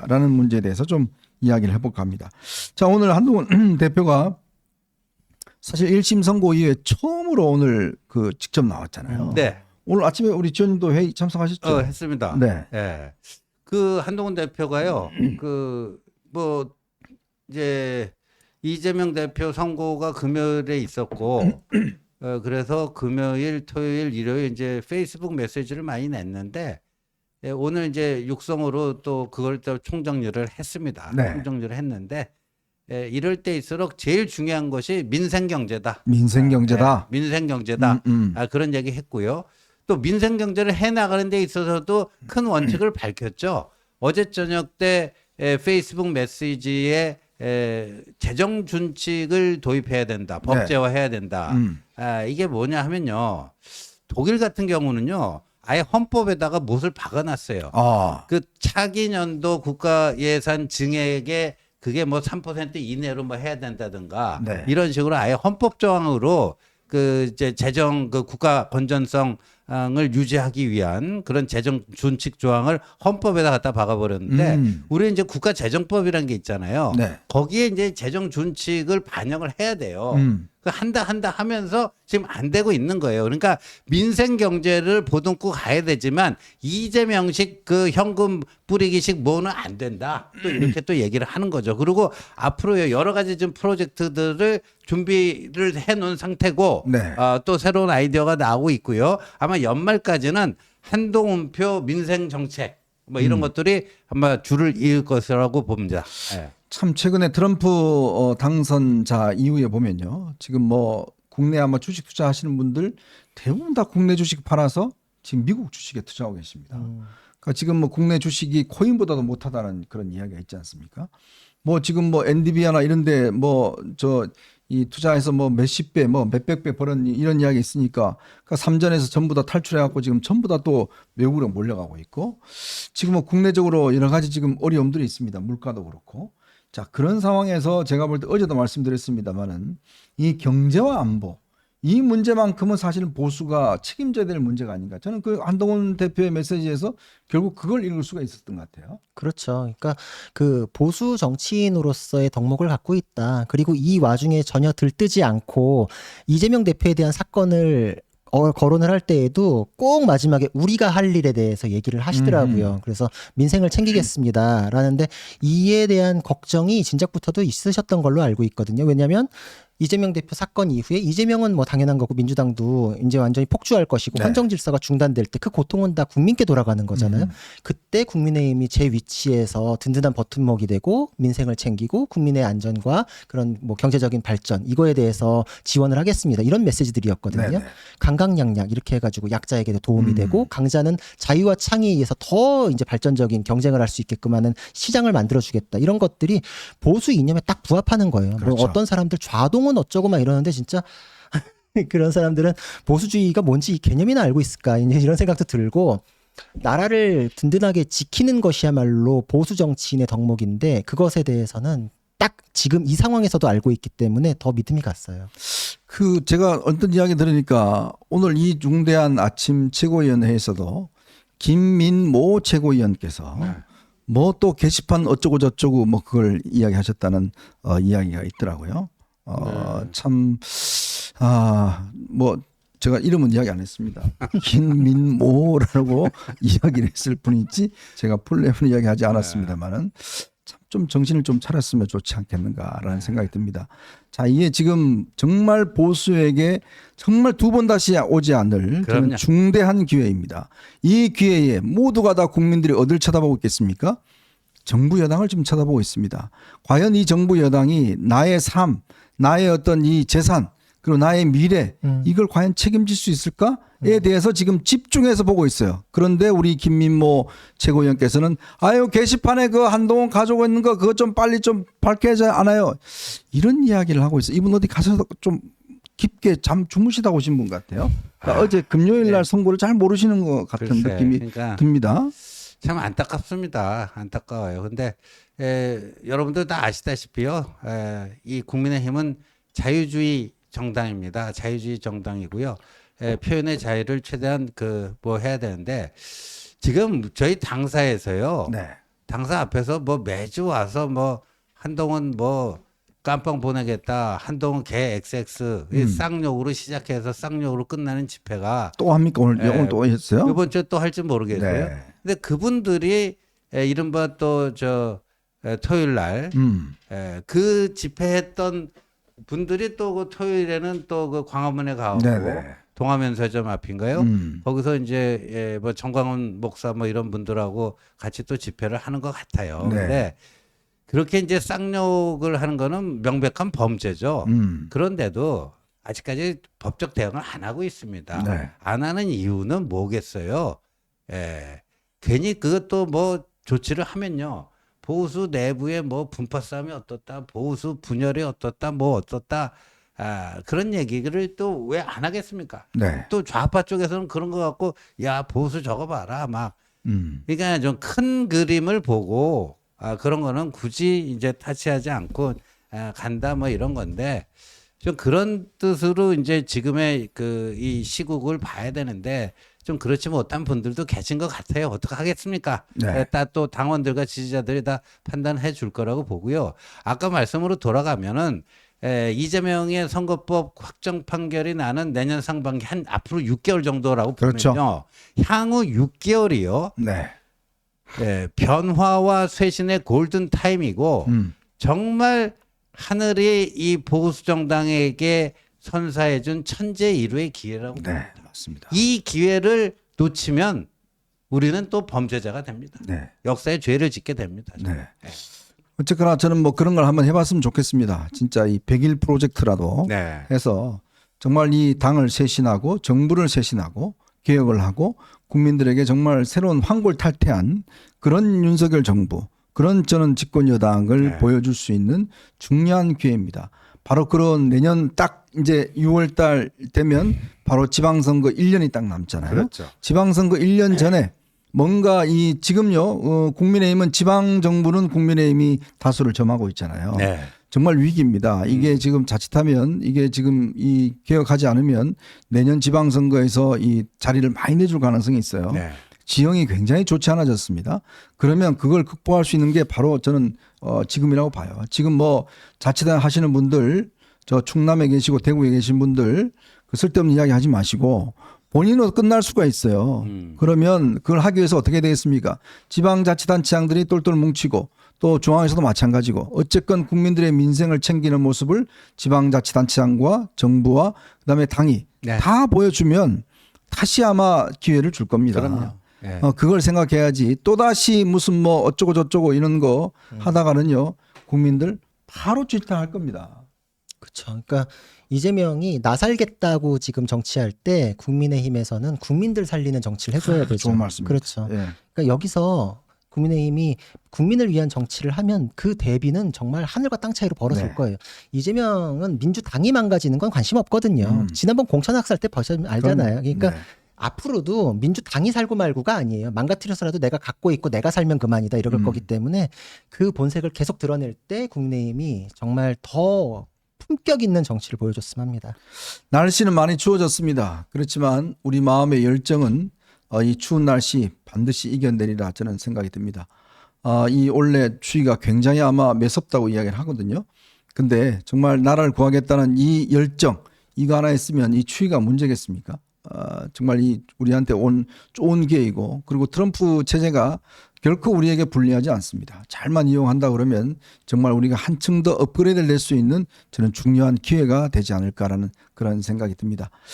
것인가라는 문제에 대해서 좀 이야기를 해볼까 합니다. 자, 오늘 한동훈 대표가 사실 1심 선고 이후에 처음으로 오늘 그 직접 나왔잖아요. 네. 오늘 아침에 우리 지원님도 회의 참석하셨죠? 했습니다. 네. 예. 그 한동훈 대표가요. 그 뭐 이제 이재명 대표 선고가 금요일에 있었고 그래서 금요일, 토요일, 일요일 이제 페이스북 메시지를 많이 냈는데 오늘 이제 육성으로 또 그걸 또 총정리를 했습니다. 네. 총정리를 했는데 이럴 때일수록 제일 중요한 것이 민생경제다. 민생경제다. 민생경제다. 그런 얘기 했고요. 또 민생경제를 해나가는 데 있어서도 큰 원칙을 밝혔죠. 어제 저녁 때 페이스북 메시지에 재정 준칙을 도입해야 된다. 법제화해야 된다. 이게 뭐냐 하면요. 독일 같은 경우는요. 아예 헌법에다가 못을 박아놨어요. 그 차기 년도 국가 예산 증액에 그게 뭐 3% 이내로 뭐 해야 된다든가 네. 이런 식으로 아예 헌법 조항으로 그 이제 재정 그 국가 건전성을 유지하기 위한 그런 재정 준칙 조항을 헌법에다 갖다 박아버렸는데 우리 이제 국가재정법이라는 게 있잖아요. 네. 거기에 이제 재정 준칙을 반영을 해야 돼요. 그 한다 하면서 지금 안 되고 있는 거예요. 그러니까 민생 경제를 보듬고 가야 되지만 이재명식 그 현금 뿌리기식 뭐는 안 된다. 또 이렇게 또 얘기를 하는 거죠. 그리고 앞으로 여러 가지 지금 프로젝트들을 준비를 해 놓은 상태고 네. 또 새로운 아이디어가 나오고 있고요. 아마 연말까지는 한동훈표 민생 정책 뭐 이런 것들이 아마 줄을 이을 것이라고 봅니다. 네. 참 최근에 트럼프 당선자 이후에 보면요. 지금 뭐 국내 아마 주식 투자하시는 분들 대부분 다 국내 주식 팔아서 지금 미국 주식에 투자하고 계십니다. 그러니까 지금 뭐 국내 주식이 코인보다도 못하다는 그런 이야기가 있지 않습니까? 뭐 지금 뭐 엔비디아나 이런데 뭐 이 투자해서 뭐 몇십 배, 뭐 몇백 배 벌은 이런 이야기 있으니까 그러니까 삼전에서 전부 다 탈출해갖고 지금 전부 다 또 외국으로 몰려가고 있고 지금 뭐 국내적으로 여러 가지 지금 어려움들이 있습니다. 물가도 그렇고. 자, 그런 상황에서 제가 볼 때 어제도 말씀드렸습니다만은 이 경제와 안보 이 문제만큼은 사실은 보수가 책임져야 될 문제가 아닌가. 저는 그 한동훈 대표의 메시지에서 결국 그걸 읽을 수가 있었던 것 같아요. 그렇죠. 그러니까 그 보수 정치인으로서의 덕목을 갖고 있다. 그리고 이 와중에 전혀 들뜨지 않고 이재명 대표에 대한 사건을 거론을 할 때에도 꼭 마지막에 우리가 할 일에 대해서 얘기를 하시더라고요. 그래서 민생을 챙기겠습니다. 라는데 이에 대한 걱정이 진작부터도 있으셨던 걸로 알고 있거든요. 왜냐하면 이재명 대표 사건 이후에 이재명은 뭐 당연한 거고 민주당도 이제 완전히 폭주할 것이고 네. 헌정 질서가 중단될 때 그 고통은 다 국민께 돌아가는 거잖아요. 그때 국민의힘이 제 위치에서 든든한 버팀목이 되고 민생을 챙기고 국민의 안전과 그런 뭐 경제적인 발전 이거에 대해서 지원을 하겠습니다. 이런 메시지들이었거든요. 네네. 강강약약 이렇게 해가지고 약자에게도 도움이 되고 강자는 자유와 창의에 의해서 더 이제 발전적인 경쟁을 할 수 있게끔 하는 시장을 만들어주겠다. 이런 것들이 보수 이념에 딱 부합하는 거예요. 그렇죠. 뭐 어떤 사람들 좌동은 어쩌고 막 이러는데 진짜 그런 사람들은 보수주의가 뭔지 이 개념이나 알고 있을까 이런 생각도 들고 나라를 든든하게 지키는 것이야말로 보수 정치인의 덕목인데 그것에 대해서는 딱 지금 이 상황에서도 알고 있기 때문에 더 믿음이 갔어요. 그 제가 어떤 이야기 들으니까 오늘 이 중대한 아침 최고위원회에서도 김민모 최고위원께서 뭐 또 게시판 어쩌고 저쩌고 뭐 그걸 이야기하셨다는 이야기가 있더라고요. 참 뭐 제가 이름은 이야기 안 했습니다. 김민모라고 이야기를 했을 뿐이지 제가 풀네임을 이야기하지 않았습니다만은 참 좀 정신을 좀 차렸으면 좋지 않겠는가라는 생각이 듭니다. 자, 이게 지금 정말 보수에게 정말 두 번 다시 오지 않을 그럼요. 중대한 기회입니다. 이 기회에 모두가 다 국민들이 어딜 쳐다보고 있겠습니까? 정부 여당을 좀 쳐다보고 있습니다. 과연 이 정부 여당이 나의 삶, 나의 어떤 이 재산, 그리고 나의 미래 이걸 과연 책임질 수 있을까에 대해서 지금 집중해서 보고 있어요. 그런데 우리 김민모 최고위원께서는 아유 게시판에 그 한동훈 가지고 있는 거 그거 좀 빨리 좀 밝혀야지 않아요. 이런 이야기를 하고 있어요. 이분 어디 가서 좀 깊게 잠 주무시다 오신 분 같아요. 그러니까 어제 금요일 날 선고를 잘 모르시는 것 같은 글쎄, 느낌이 그러니까 듭니다. 참 안타깝습니다. 안타까워요. 근데 여러분들 다 아시다시피요. 이 국민의힘은 자유주의 정당입니다. 자유주의 정당이고요. 표현의 자유를 최대한 뭐 해야 되는데 지금 저희 당사에서요. 네. 당사 앞에서 뭐 매주 와서 뭐 한동훈 뭐 깜빵 보내겠다, 한동훈 개 XX 이 쌍욕으로 시작해서 쌍욕으로 끝나는 집회가 또 합니까? 오늘 예, 오늘 또 했어요? 이번 주에 또 할지 모르겠어요. 네. 근데 그분들이 이른바 또 저 토요일 날 그 집회했던 분들이 또 그 토요일에는 또 그 광화문에 가고 네네. 동화면서점 앞인가요? 거기서 이제 뭐 정광훈 목사 뭐 이런 분들하고 같이 또 집회를 하는 것 같아요. 네. 근데 그렇게 이제 쌍욕을 하는 거는 명백한 범죄죠. 그런데도 아직까지 법적 대응을 안 하고 있습니다. 네. 안 하는 이유는 뭐겠어요? 괜히 그것도 뭐 조치를 하면요. 보수 내부의 뭐 분파 싸움이 어떻다, 보수 분열이 어떻다, 뭐 어떻다, 그런 얘기를 또 왜 안 하겠습니까? 네. 또 좌파 쪽에서는 그런 거 갖고 야 보수 저거 봐라 막. 그러니까 좀 큰 그림을 보고 그런 거는 굳이 이제 타치하지 않고 간다 뭐 이런 건데 좀 그런 뜻으로 이제 지금의 그 이 시국을 봐야 되는데 좀 그렇지 못한 분들도 계신 것 같아요. 어떻게 하겠습니까? 네. 또 당원들과 지지자들이 다 판단해 줄 거라고 보고요. 아까 말씀으로 돌아가면은 이재명의 선거법 확정 판결이 나는 내년 상반기 한 앞으로 6개월 정도라고 그렇죠. 보면요. 향후 6개월이요. 네. 변화와 쇄신의 골든 타임이고 정말 하늘이 이 보수 정당에게 선사해준 천재 일우의 기회라고 네. 봅니다. 맞습니다. 이 기회를 놓치면 우리는 또 범죄자가 됩니다. 네. 역사에 죄를 짓게 됩니다. 네. 어쨌거나 저는 뭐 그런 걸 한번 해봤으면 좋겠습니다. 진짜 이 100일 프로젝트라도 네. 해서 정말 이 당을 쇄신하고 정부를 쇄신하고 개혁을 하고 국민들에게 정말 새로운 황골탈퇴한 그런 윤석열 정부, 그런 저는 집권 여당을 네. 보여줄 수 있는 중요한 기회입니다. 바로 그런 내년 딱 이제 6월 달 되면 바로 지방선거 1년이 딱 남잖아요. 그렇죠. 지방선거 1년 전에 뭔가 이 지금요 국민의힘은 지방 정부는 국민의힘이 다수를 점하고 있잖아요. 네. 정말 위기입니다. 이게 지금 자칫하면 이게 지금 이 개혁하지 않으면 내년 지방선거에서 이 자리를 많이 내줄 가능성이 있어요. 네. 지형이 굉장히 좋지 않아졌습니다. 그러면 그걸 극복할 수 있는 게 바로 저는 지금이라고 봐요. 지금 뭐 자치단 하시는 분들, 저 충남에 계시고 대구에 계신 분들 그 쓸데없는 이야기 하지 마시고 본인으로 끝날 수가 있어요. 그러면 그걸 하기 위해서 어떻게 되겠습니까? 지방자치단체장들이 똘똘 뭉치고 또 중앙에서도 마찬가지고 어쨌건 국민들의 민생을 챙기는 모습을 지방자치단체장과 정부와 그다음에 당이 네. 다 보여주면 다시 아마 기회를 줄 겁니다. 그럼요. 네. 그걸 생각해야지 또다시 무슨 뭐 어쩌고 저쩌고 이런 거 하다가는요 국민들 바로 질타할 겁니다. 그렇죠. 그러니까 이재명이 나 살겠다고 지금 정치할 때 국민의힘에서는 국민들 살리는 정치를 해줘야 되죠. 좋은 말씀입니다. 그렇죠. 예. 그러니까 여기서 국민의힘이 국민을 위한 정치를 하면 그 대비는 정말 하늘과 땅 차이로 벌어질 네. 거예요. 이재명은 민주당이 망가지는 건 관심 없거든요. 지난번 공천학살 때 벌써 알잖아요. 그러니까 네. 앞으로도 민주당이 살고 말고가 아니에요. 망가뜨려서라도 내가 갖고 있고 내가 살면 그만이다 이럴 거기 때문에 그 본색을 계속 드러낼 때 국민의힘이 정말 더 품격 있는 정치를 보여줬으면 합니다. 날씨는 많이 추워졌습니다. 그렇지만 우리 마음의 열정은 이 추운 날씨 반드시 이겨내리라 저는 생각이 듭니다. 이 올해 추위가 굉장히 아마 매섭다고 이야기를 하거든요. 근데 정말 나라를 구하겠다는 이 열정 이거 하나 있으면 이 추위가 문제겠습니까? 정말 이 우리한테 온 좋은 기회이고 그리고 트럼프 체제가 결코 우리에게 불리하지 않습니다. 잘만 이용한다 그러면 정말 우리가 한층 더 업그레이드를 낼 수 있는 저는 중요한 기회가 되지 않을까라는 그런 생각이 듭니다.